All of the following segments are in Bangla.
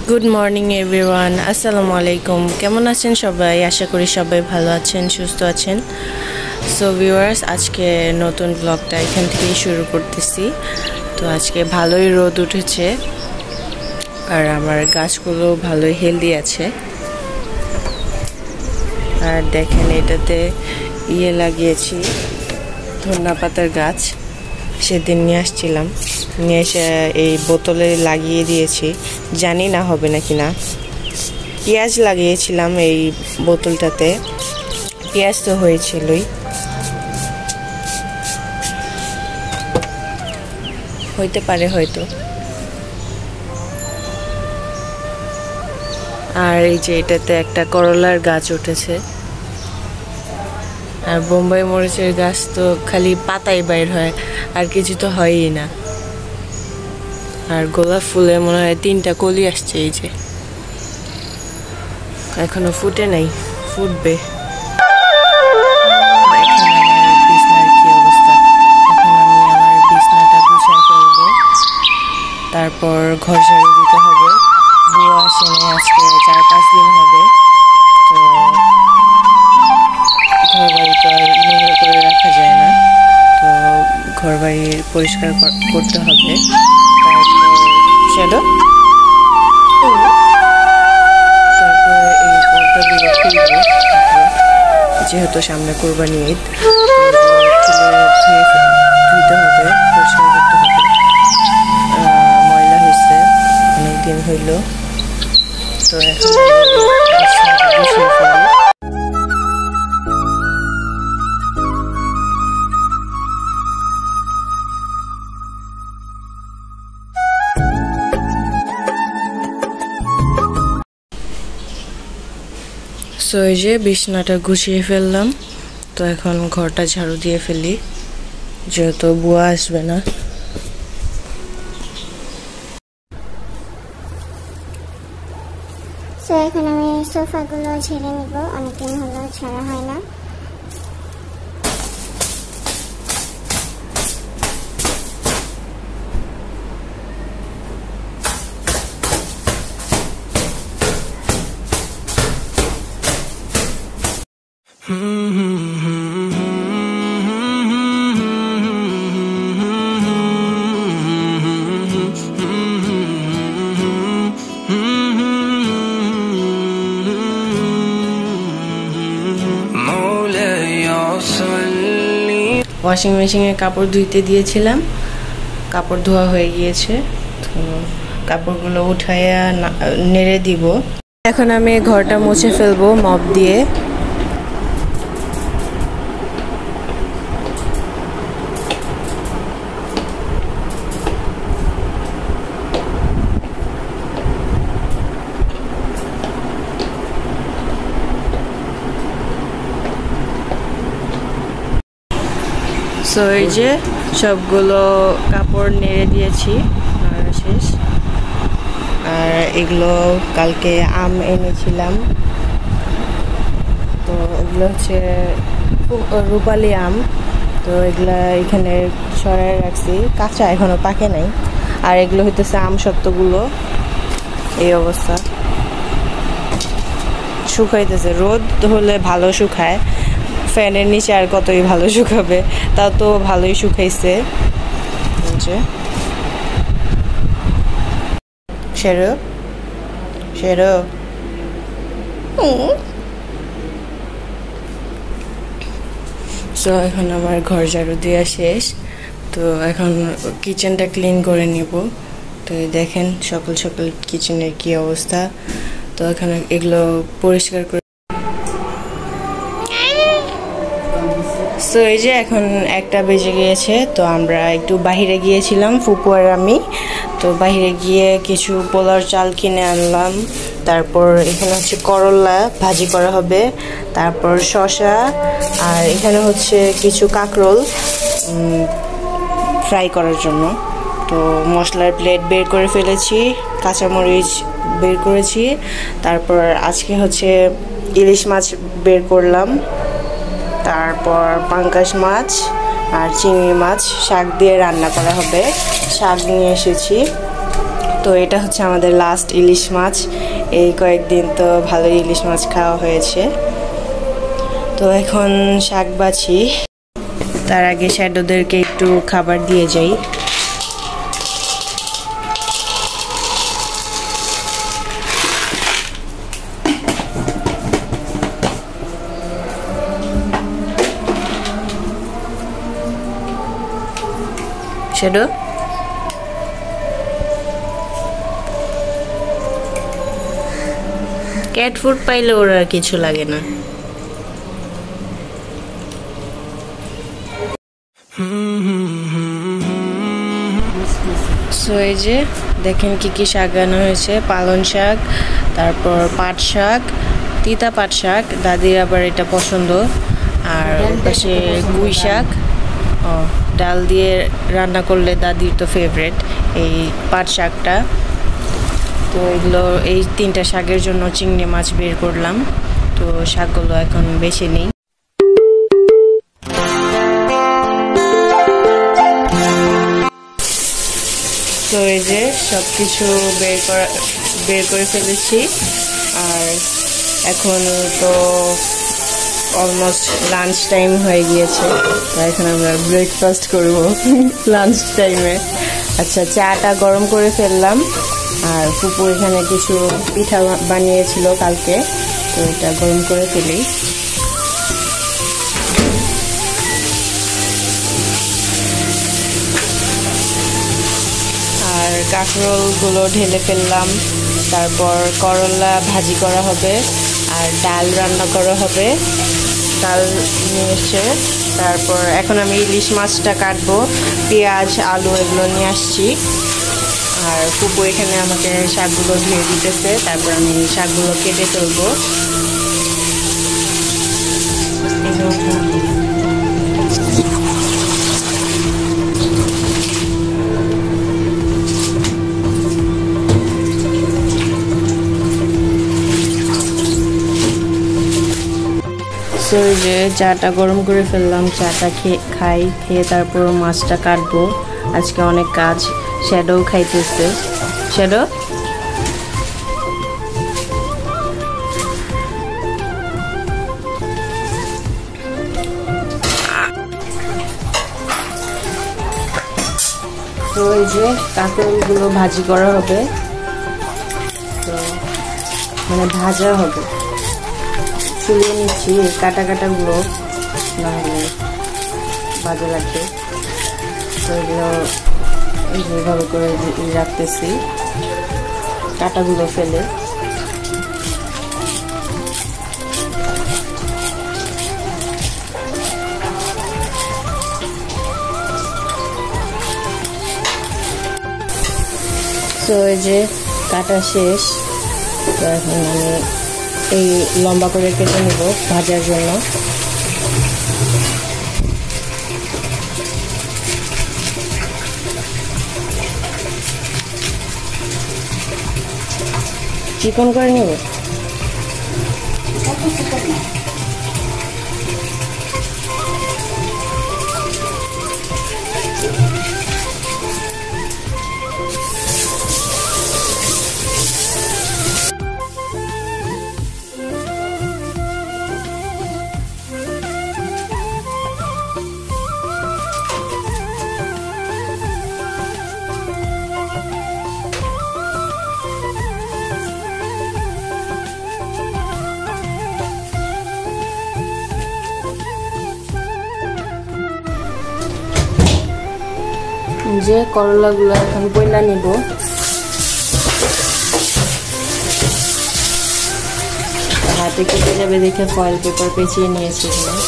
গুড মর্নিং এভরিওয়ান, আসসালামু আলাইকুম। কেমন আছেন সবাই? আশা করি সবাই ভালো আছেন, সুস্থ আছেন। সো ভিউয়ার্স, আজকে নতুন ব্লগটা এখান থেকেই শুরু করতেছি। তো আজকে ভালোই রোদ উঠেছে আর আমার গাছগুলো ভালোই হেলদি আছে। আর দেখেন, এটাতে লাগিয়েছি ধনিয়া পাতার গাছ। সেদিন নিয়ে আসছিলাম, নিয়ে এসে এই বোতলে লাগিয়ে দিয়েছি। জানি না হবে নাকি না। পেঁয়াজ লাগিয়েছিলাম এই বোতলটাতে, পেঁয়াজ তো হয়েছিলই, হইতে পারে হয়তো। আর এই যে এটাতে একটা করলার গাছ উঠেছে। আর বোম্বাই মরিচের গাছ তো খালি পাতাই বাইর হয়, আর কিছু তো হয়ই না। আর গোলাপ ফুলে মনে হয় 3টা কলি আসছে। এই যে এখনো ফুটে নাই, ফুটবে। দেখেন আমার বিছনার কি অবস্থা। এখন আমি আমার বিছনাটা গুছিয়ে ফেলবো, তারপর ঘর ঝাড়ু দিতে হবে। বুয়া আসে নাই, আজকে 4-5 দিন হবে। তো ঘর বাড়ি তো আর নোংরা করে রাখা যায় না, তো ঘর বাড়ি পরিষ্কার করতে হবে। তারপর এই পর্দাগুলো খুলবো, যেহেতু সামনে কোরবানি ঈদ। ধুইতে হবে, পরিষ্কার করতে হবে। ময়লা হয়েছে, অনেকদিন হইল। তো এখন গুছিয়ে ফেলি। সো এই যে বিছনাটা গুছিয়ে ফেললাম। তো এখন ঘরটা ঝাড়ু দিয়ে ফেলি, যেহেতু বুয়া আসবে না। সো এখন আমি সোফাগুলো ঝেড়ে নিব, অনেকদিন হলো ছাড়া হয় না। ওয়াশিং মেশিনে কাপড় ধুইতে দিয়েছিলাম, কাপড় ধোয়া হয়ে গিয়েছে। তো কাপড়গুলো উঠাইয়া নেড়ে দিব। এখন আমি ঘরটা মুছে ফেলবো মপ দিয়ে। সো এই যে সবগুলো কাপড় নেড়ে দিয়েছি, নাড়া শেষ। আর এগুলো কালকে আম এনেছিলাম, তো এগুলো হচ্ছে রূপালি আম। তো এগুলা এখানে সরাই রাখছি, কাঁচা এখনো পাকে নাই। আর এগুলো হইতেছে আম সত্ত্বগুলো, এই অবস্থা। শুকাইতেছে, রোদ হলে ভালো শুকায়, ফ্যানের নিচে আর কতই ভালো শুকাবে। তাও তো ভালোই শুকাইছে। শেরো শেরো সো এখন আমার ঘর ঝাড়ু দেওয়া শেষ। তো এখন কিচেনটা ক্লিন করে নিব। তো দেখেন সকাল সকাল কিচেনের কি অবস্থা। তো এখন এগুলো পরিষ্কার করে। সো এই যে এখন 1টা বেজে গিয়েছে। তো আমরা একটু বাহিরে গিয়েছিলাম, ফুপু আর আমি। তো বাহিরে গিয়ে কিছু পোলার চাল কিনে আনলাম। তারপর এখানে হচ্ছে করলা ভাজি করা হবে, তারপর শসা, আর এখানে হচ্ছে কিছু কাঁকরোল ফ্রাই করার জন্য। তো মশলার প্লেট বের করে ফেলেছি, কাঁচামরিচ বের করেছি। তারপর আজকে হচ্ছে ইলিশ মাছ বের করলাম, তারপর পাঙ্গাস মাছ, আর চিংড়ি মাছ শাক দিয়ে রান্না করা হবে। শাক নিয়ে এসেছি। তো এটা হচ্ছে আমাদের লাস্ট ইলিশ মাছ। এই কয়েকদিন তো ভালোই ইলিশ মাছ খাওয়া হয়েছে। তো এখন শাক বাছি, তার আগে শ্যাডোদেরকে একটু খাবার দিয়ে যাই। শ্যাডো, ক্যাট ফুড পাইলে ওর আর কিছু লাগে না। সো এই যে দেখেন কি কি শাক আনা হয়েছে। পালং শাক, তারপর পাট শাক, তিতা পাট শাক, দাদির আবার এটা পছন্দ। আর পাশে পুঁই শাক, ডাল দিয়ে রান্না করলে দাদির তো ফেভারিট এই পাট শাকটা। তো এগুলো এই 3টা শাকের জন্য চিংড়ি মাছ বের করলাম। তো শাকগুলো এখন বেছে নিই। তো এই যে সব কিছু বের করে ফেলেছি। আর এখন তো অলমোস্ট লাঞ্চ টাইম হয়ে গিয়েছে। তো এখন আমরা ব্রেকফাস্ট করব লাঞ্চ টাইমে। আচ্ছা, চাটা গরম করে ফেললাম। আর ফুপু এখানে কিছু পিঠা বানিয়েছিল কালকে, তো এটা গরম করে ফেলি। আর কাঁকরোলগুলো ঢেলে ফেললাম। তারপর করলা ভাজি করা হবে আর ডাল রান্না করা হবে। ডাল নিয়ে এসে তারপর এখন আমি ইলিশ মাছটা কাটবো। পেঁয়াজ, আলু এগুলো নিয়ে আসছি। আর ফুপু এখানে আমাকে শাকগুলো ধুয়ে দিতেছে। তারপর আমি শাকগুলো কেটে ফেলবো। সো যে চাটা গরম করে ফেললাম, চাটা খেয়ে তারপর মাছটা কাটবো। আজকে অনেক কাজ। শ্যাডো খাইতেছে। শ্যাডো, তো এই যে কাঁকরোলগুলো ভাজি করা হবে, তো মানে ভাজা হবে। তুলে নিচ্ছি কাটাগুলো, নাহলে বাজে লাগবে। তো এগুলো এইভাবে করে রাখতেছি কাটাগুলো ফেলে। তো এই যে কাটা শেষ। তো এখন আমি এই লম্বা করে কেটে নেব ভাজার জন্য। চিকন করে নেব। যে করলাগুলো এখন পয়লা নিব। হাতে কেটে যাবে দেখে ফয়েল পেপার পেঁচিয়ে নিয়েছি এখানে।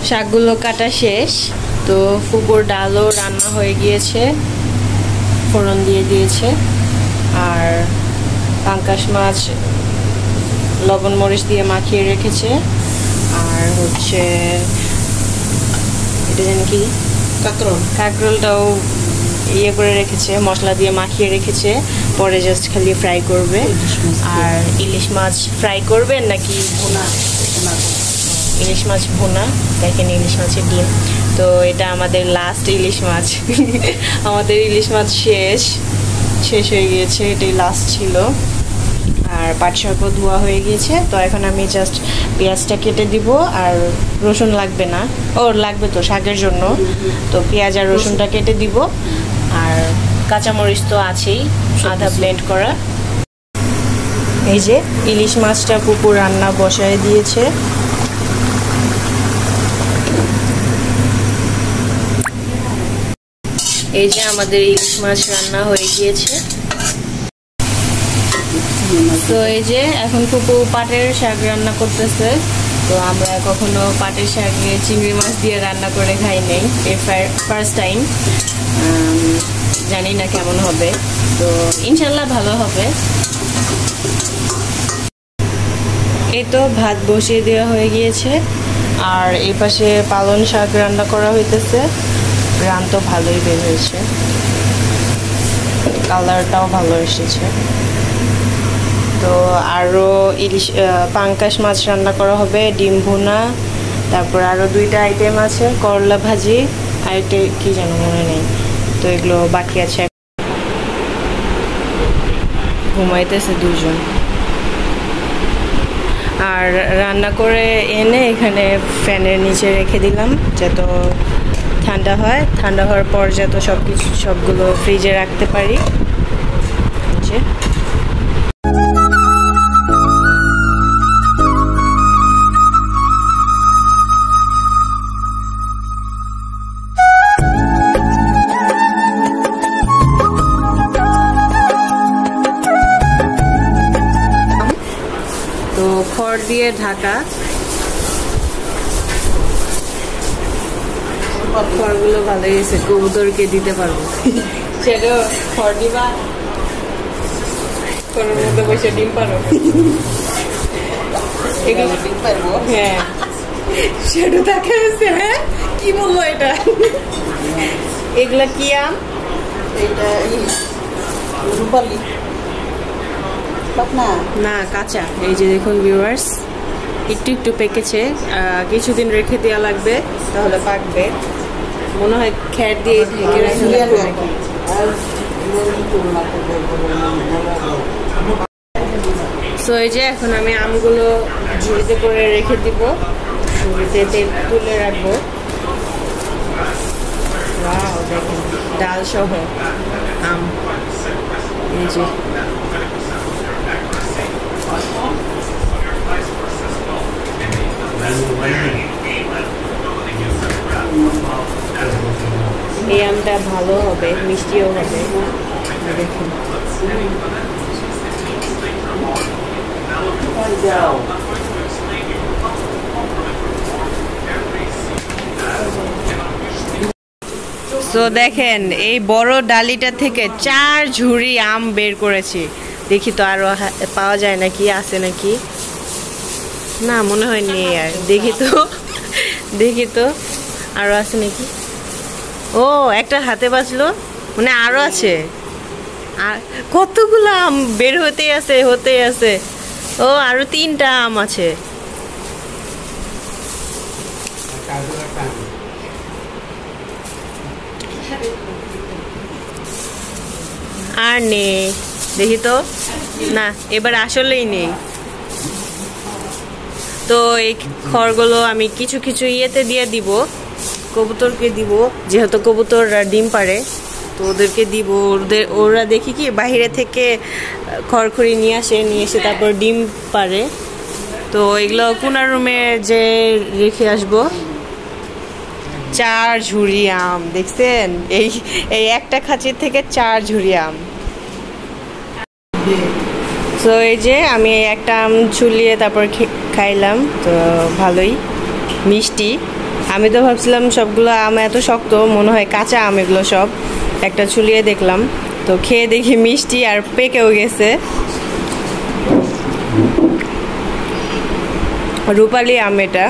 শাকগুলো কাটা শেষ, তো ফুপুর ডালও রান্না হয়ে গিয়েছে, ফোড়ন দিয়ে দিয়েছে। আর পাঙ্কাশ মাছ লবণ মরিচ দিয়ে মাখিয়ে রেখেছে। আর হচ্ছে এটা জানি কি, কাঁকরোলটাও ইয়ে করে রেখেছে, মশলা দিয়ে মাখিয়ে রেখেছে, পরে জাস্ট খালি ফ্রাই করবে। আর ইলিশ মাছ ফ্রাই করবেন নাকি ভুনা? ইলিশ মাছ ভুনা। দেখেন ইলিশ মাছের ডিম। তো এটা আমাদের লাস্ট ইলিশ মাছ। আমাদের ইলিশ মাছ শেষ হয়ে গিয়েছে, এটাই লাস্ট ছিল। আর পাট শাকও ধোয়া হয়ে গিয়েছে। তো এখন আমি জাস্ট পেঁয়াজটা কেটে দিব। আর রসুন লাগবে না, লাগবে তো শাকের জন্য, তো পেঁয়াজ আর রসুনটা কেটে দিব। আর কাঁচামরিচ তো আছেই, আধা ব্লেন্ড করা। এই যে ইলিশ মাছটা পুকুর রান্না বসায় দিয়েছে। এই যে আমাদের ইলিশ মাছ রান্না হয়ে গিয়েছে। তো এই যে এখন পুপু পাটের শাক রান্না করতেছে। তো আমরা কখনো পাটের শাকে চিংড়ি মাছ দিয়ে রান্না করে খাই নাই, এই ফার্স্ট টাইম। জানি না কেমন হবে, তো ইনশাল্লাহ ভালো হবে। এই তো ভাত বসিয়ে দেওয়া হয়ে গিয়েছে। আর এই পাশে পালং শাক রান্না করা হইতেছে। রান তো ভালোই বের হয়েছে, কালারটাও ভালো এসেছে। তো আরও ইলিশ পাঙ্কাশ মাছ রান্না করা হবে, ডিম ভুনা, তারপর আরও 2টা আইটেম আছে, করলা ভাজি আর এটা কি যেন মনে নেই। তো এগুলো বাকি আছে। ঘুমাইতেছে 2জন। আর রান্না করে এনে এখানে ফ্যানের নিচে রেখে দিলাম, যাতে ঠান্ডা হয়। ঠান্ডা হওয়ার পর যাতে সবগুলো ফ্রিজে রাখতে পারি। তো খড় দিয়ে ঢাকা, খড়গুলো ভালো হয়েছে, কবুতরকে দিতে পারবো। সেটা খড় দিবা, খড়ের মধ্যে বসে ডিম পারো। ডিম পারবো, হ্যাঁ। সেটা দেখা যাচ্ছে। হ্যাঁ, কি বলবো এটা? এগুলা কি আম? এটা রূপালি না, কাঁচা। এই যে দেখুন ভিউয়ার্স, একটু পেকেছে, কিছুদিন রেখে দেওয়া লাগবে, তাহলে পাকবে। মনে হয় খ্যার দিয়ে ঢেকে রাখলে। সো এই যে এখন আমি আমগুলো ঝুড়িতে করে রেখে দিব, ঝুড়িতে তেল তুলে রাখবো। দেখুন ডাল সহ আম। এই যে এই আমটা ভালো হবে, মিষ্টিও হবে। দেখুন তো দেখেন এই বড় ডালিটা থেকে 4 ঝুড়ি আম বের করেছি। দেখি তো আরো পাওয়া যায় নাকি, আছে নাকি না, মনে হয় নেই। আর দেখি তো আরো আছে নাকি। ও, একটা হাতে বাঁচলো, মানে আরো আছে। আর কতগুলো আম বের হতেই আছে। ও, আরো 3টা আম আছে। আর নেই, দেখি তো না, এবার আসলেই নেই। তো এই খড়গুলো আমি কিছু ইয়েতে দিয়ে দিব, কবুতরকে দিব, যেহেতু কবুতররা ডিম পারে, তো ওদেরকে দিব। ওরা দেখি কি বাইরে থেকে খড়খড়ি নিয়ে এসে তারপর ডিম পারে। তো এগুলো কোনার রুমে যে রেখে আসবো। 4 ঝুড়ি আম, দেখছেন? এই একটা খাঁচির থেকে 4 ঝুড়ি আম। তো এই যে আমি একটা আম ছুলিয়ে তারপর খাইলাম, তো ভালোই মিষ্টি। আমি তো ভাবছিলাম সবগুলো আম এত শক্ত, মনে হয় কাঁচা আম এগুলো সব। একটা ছুলিয়ে দেখলাম, তো খেয়ে দেখি মিষ্টি আর পেকেও গেছে। রূপালি আম এটা।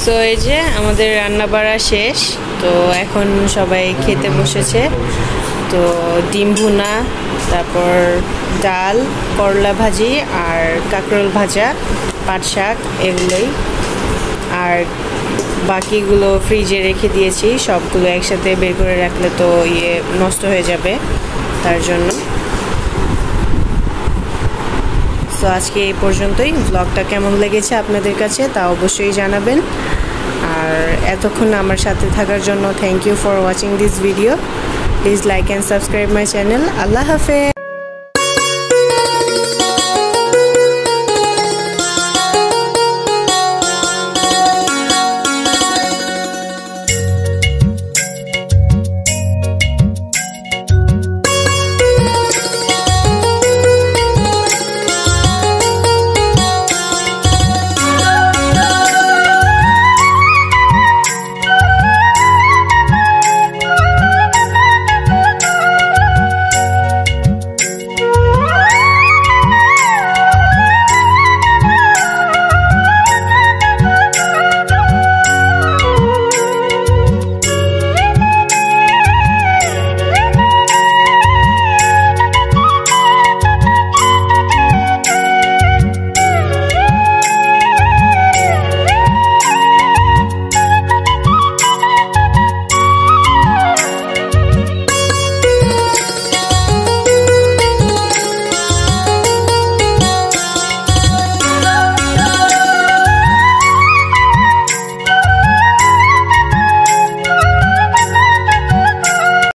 সো এই যে আমাদের রান্না বাড়া শেষ, তো এখন সবাই খেতে বসেছে। তো ডিম ভুনা, তারপর ডাল, করলা ভাজি আর কাঁকরোল ভাজা, পাট শাক, এগুলোই। আর বাকিগুলো ফ্রিজে রেখে দিয়েছি, সবগুলো একসাথে বের করে রাখলে তো নষ্ট হয়ে যাবে, তার জন্য। সো আজকে এই পর্যন্তই। ব্লগটা কেমন লেগেছে আপনাদের কাছে তা অবশ্যই জানাবেন। আর এতক্ষণ আমার সাথে থাকার জন্য thank you for watching this video. Please like and subscribe my channel. আল্লাহ হাফেজ।